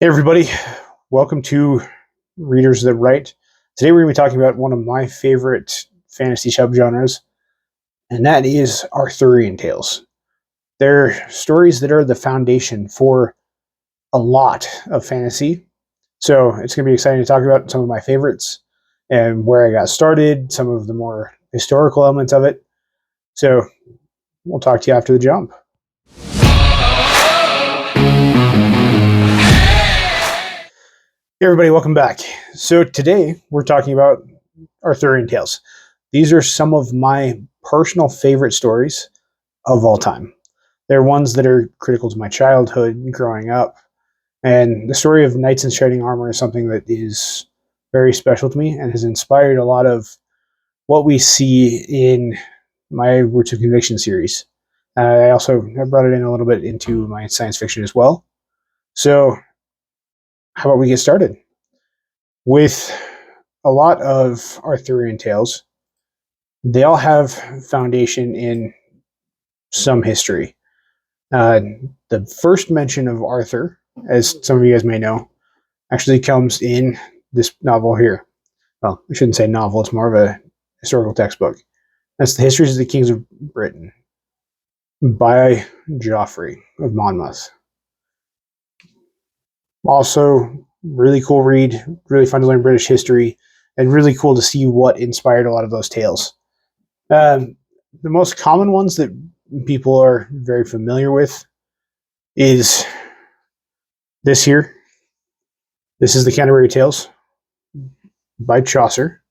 Hey everybody, welcome to Readers That Write. Today we're going to be talking about one of my favorite fantasy subgenres, and that is Arthurian tales. They're stories that are the foundation for a lot of fantasy, so it's going to be exciting to talk about some of my favorites and where I got started, some of the more historical elements of it. So we'll talk to you after the jump. Hey everybody, welcome back. So today we're talking about Arthurian tales. These are some of my personal favorite stories of all time. They're ones that are critical to my childhood growing up. And the story of knights in shining armor is something that is very special to me and has inspired a lot of what we see in my Roots of Conviction series. I brought it in a little bit into my science fiction as well. So how about we get started? With a lot of Arthurian tales, they all have foundation in some history. The first mention of Arthur, as some of you guys may know, actually comes in this novel here. Well, I shouldn't say novel, it's more of a historical textbook. That's The Histories of the Kings of Britain by Geoffrey of Monmouth. Also, really cool read, really fun to learn British history, and really cool to see what inspired a lot of those tales. The most common ones that people are very familiar with is this here. This is the Canterbury Tales by Chaucer.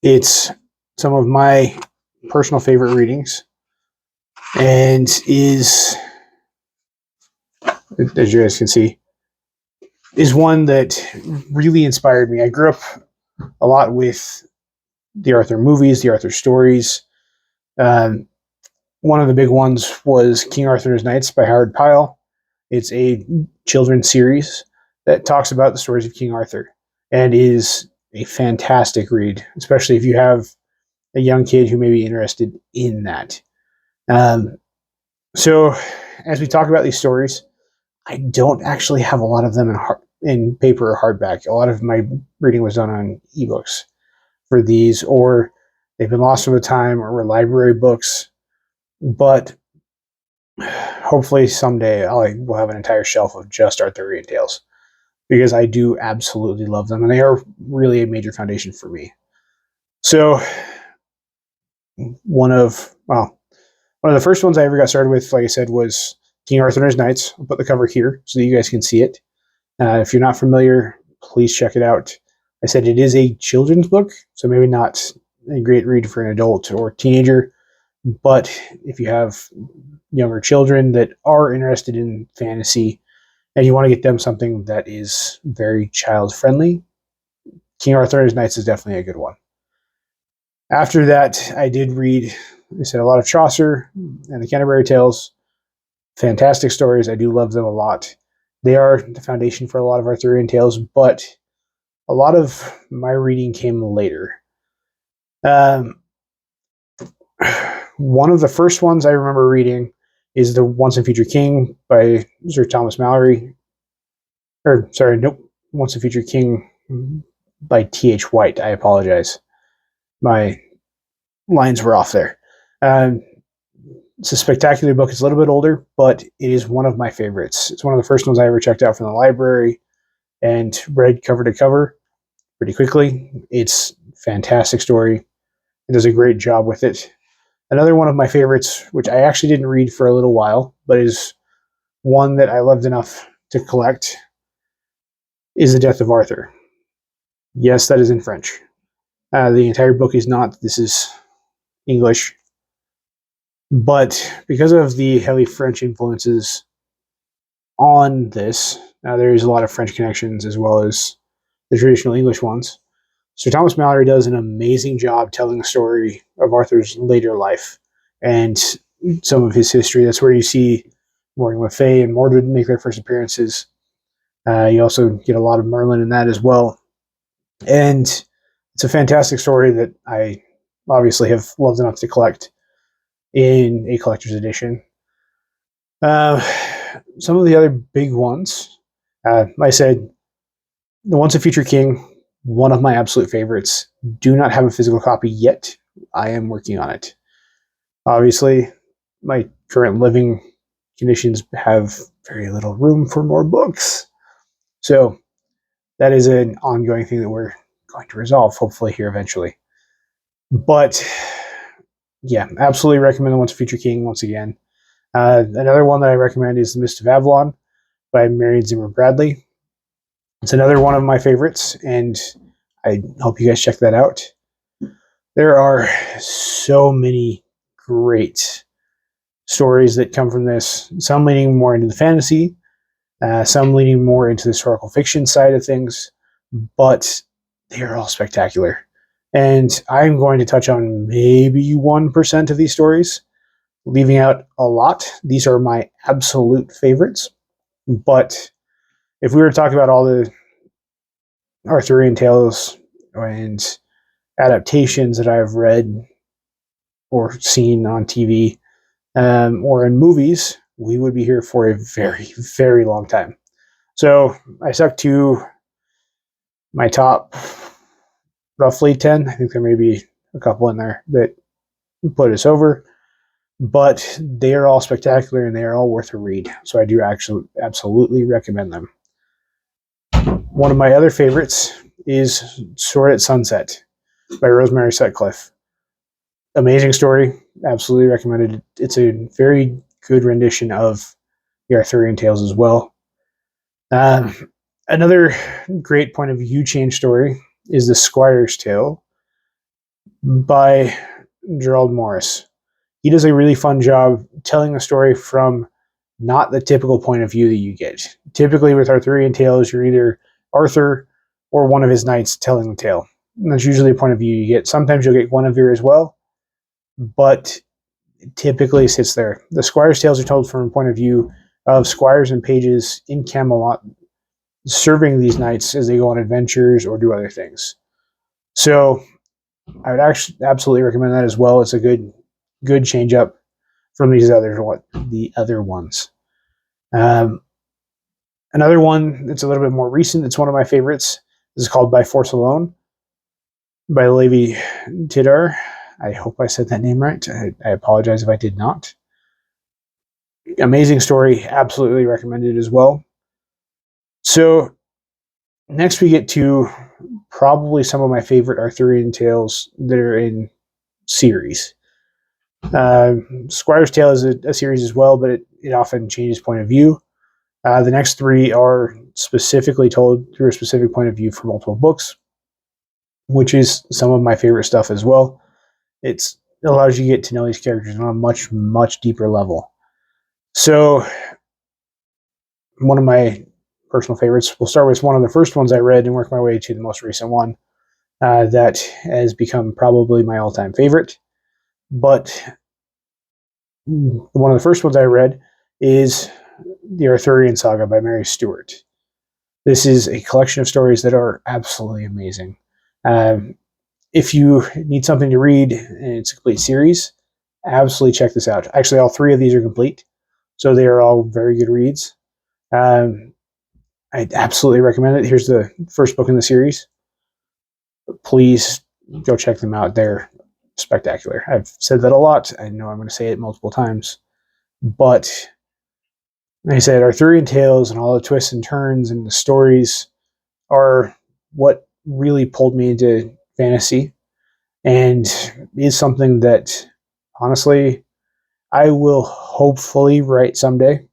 It's some of my personal favorite readings and is, as you guys can see, is one that really inspired me. I grew up a lot with the Arthur movies, the Arthur stories. One of the big ones was King Arthur and His Knights by Howard Pyle. It's a children's series that talks about the stories of King Arthur and is a fantastic read, especially if you have a young kid who may be interested in that. So as we talk about these stories, I don't actually have a lot of them in paper or hardback. A lot of my reading was done on ebooks for these, or they've been lost over time, or were library books. But hopefully someday we'll have an entire shelf of just Arthurian tales, because I do absolutely love them, and they are really a major foundation for me. So one of the first ones I ever got started with, like I said, was King Arthur and His Knights. I'll put the cover here so that you guys can see it. If you're not familiar, please check it out. I said it is a children's book, so maybe not a great read for an adult or teenager, but if you have younger children that are interested in fantasy and you want to get them something that is very child-friendly, King Arthur and His Knights is definitely a good one. After that, I did read, I said, a lot of Chaucer and the Canterbury Tales. Fantastic stories. I do love them a lot. They are the foundation for a lot of Arthurian tales, but a lot of my reading came later. One of the first ones I remember reading is The Once and Future King by Sir Thomas Malory. Once and Future King by T.H. White. I apologize. My lines were off there. It's a spectacular book. It's a little bit older, but it is one of my favorites. It's one of the first ones I ever checked out from the library and read cover to cover pretty quickly. It's a fantastic story. It does a great job with it. Another one of my favorites, which I actually didn't read for a little while, but is one that I loved enough to collect, is The Death of Arthur. Yes, that is in French. The entire book is not. This is English. But because of the heavy French influences on this, there is a lot of French connections as well as the traditional English ones. Sir Thomas Malory does an amazing job telling the story of Arthur's later life and some of his history. That's where you see Morgan Le Fay and Mordred make their first appearances. You also get a lot of Merlin in that as well. And it's a fantastic story that I obviously have loved enough to collect in a collector's edition. Some of the other big ones Like I said, the Once a Future King, one of my absolute favorites. Do not have a physical copy yet. I am working on it. Obviously, my current living conditions have very little room for more books. So that is an ongoing thing that we're going to resolve, hopefully, here eventually. But yeah, absolutely recommend The Once a Future King once again. Another one that I recommend is The Mist of Avalon by Marion Zimmer Bradley. It's another one of my favorites, and I hope you guys check that out. There are so many great stories that come from this, some leaning more into the fantasy, some leaning more into the historical fiction side of things, but they are all spectacular. And I'm going to touch on maybe 1% of these stories, leaving out a lot. These are my absolute favorites. But if we were to talk about all the Arthurian tales and adaptations that I've read or seen on TV or in movies, we would be here for a very, very long time. So I stuck to my top roughly 10. I think there may be a couple in there that put us over, but they are all spectacular and they are all worth a read. So I do actually absolutely recommend them. One of my other favorites is Sword at Sunset by Rosemary Sutcliffe. Amazing story. Absolutely recommended. It's a very good rendition of the Arthurian tales as well. Another great point of view change story is The Squire's Tale by Gerald Morris. He does a really fun job telling the story from not the typical point of view that you get. Typically with Arthurian tales, you're either Arthur or one of his knights telling the tale. And that's usually a point of view you get. Sometimes you'll get Guinevere as well, but it typically sits there. The Squire's tales are told from a point of view of squires and pages in Camelot serving these knights as they go on adventures or do other things. So I would actually absolutely recommend that as well. It's a good change up from the other ones. Another one that's a little bit more recent, it's one of my favorites. This is called By Force Alone by Levi Tidhar. I hope I said that name right. I apologize if I did not. Amazing story. Absolutely recommended as well. So next we get to probably some of my favorite Arthurian tales that are in series. Squire's Tale is a series as well, but it often changes point of view. The next three are specifically told through a specific point of view for multiple books, which is some of my favorite stuff as well. It allows you to get to know these characters on a much, much deeper level. So one of my personal favorites, we'll start with one of the first ones I read and work my way to the most recent one that has become probably my all-time favorite. But one of the first ones I read is The Arthurian Saga by Mary Stewart. This is a collection of stories that are absolutely amazing. If you need something to read and it's a complete series, absolutely check this out. Actually, all three of these are complete, so they are all very good reads. I absolutely recommend it. Here's the first book in the series. Please go check them out. They're spectacular. I've said that a lot. I know I'm going to say it multiple times, but like I said, Arthurian tales and all the twists and turns and the stories are what really pulled me into fantasy and is something that honestly I will hopefully write someday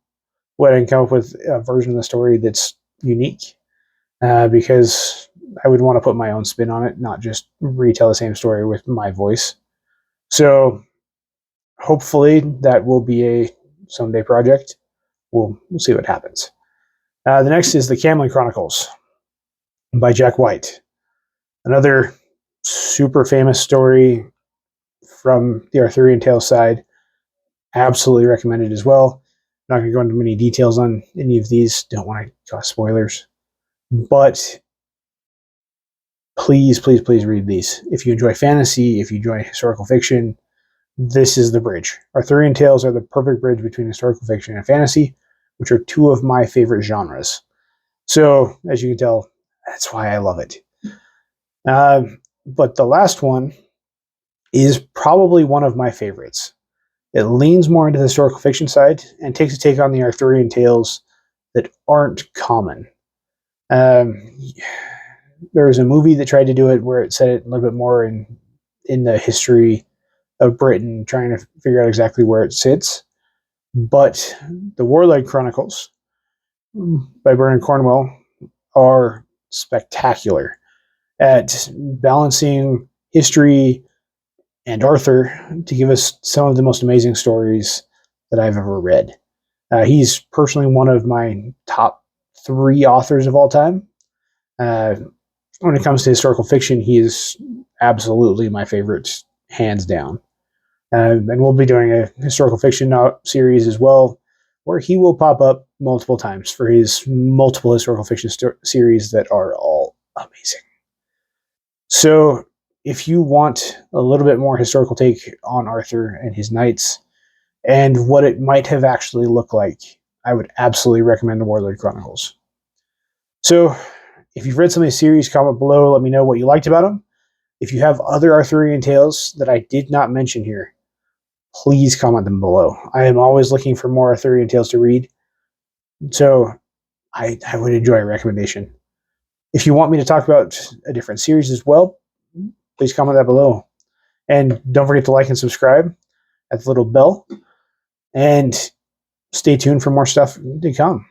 when I can come up with a version of the story that's unique, because I would want to put my own spin on it, not just retell the same story with my voice. So hopefully that will be a someday project. We'll see what happens. The next is The Camlin Chronicles by Jack White. Another super famous story from the Arthurian Tale side. Absolutely recommended as well. I'm not going to go into many details on any of these. Don't want to cause spoilers. But please, please, please read these. If you enjoy fantasy, if you enjoy historical fiction, this is the bridge. Arthurian tales are the perfect bridge between historical fiction and fantasy, which are two of my favorite genres. So, as you can tell, that's why I love it. But the last one is probably one of my favorites. It leans more into the historical fiction side and takes a take on the Arthurian tales that aren't common. Um, there was a movie that tried to do it where it set it a little bit more in the history of Britain, trying to figure out exactly where it sits. But the Warlord Chronicles by Bernard Cornwell are spectacular at balancing history and Arthur to give us some of the most amazing stories that I've ever read. He's personally one of my top 3 authors of all time. When it comes to historical fiction, he is absolutely my favorite, hands down. And we'll be doing a historical fiction series as well, where he will pop up multiple times for his multiple historical fiction series that are all amazing. So, if you want a little bit more historical take on Arthur and his knights and what it might have actually looked like, I would absolutely recommend the Warlord Chronicles. So, if you've read some of these series, comment below. Let me know what you liked about them. If you have other Arthurian tales that I did not mention here, please comment them below. I am always looking for more Arthurian tales to read, so I would enjoy a recommendation. If you want me to talk about a different series as well, please comment that below. And don't forget to like and subscribe at the little bell. And stay tuned for more stuff to come.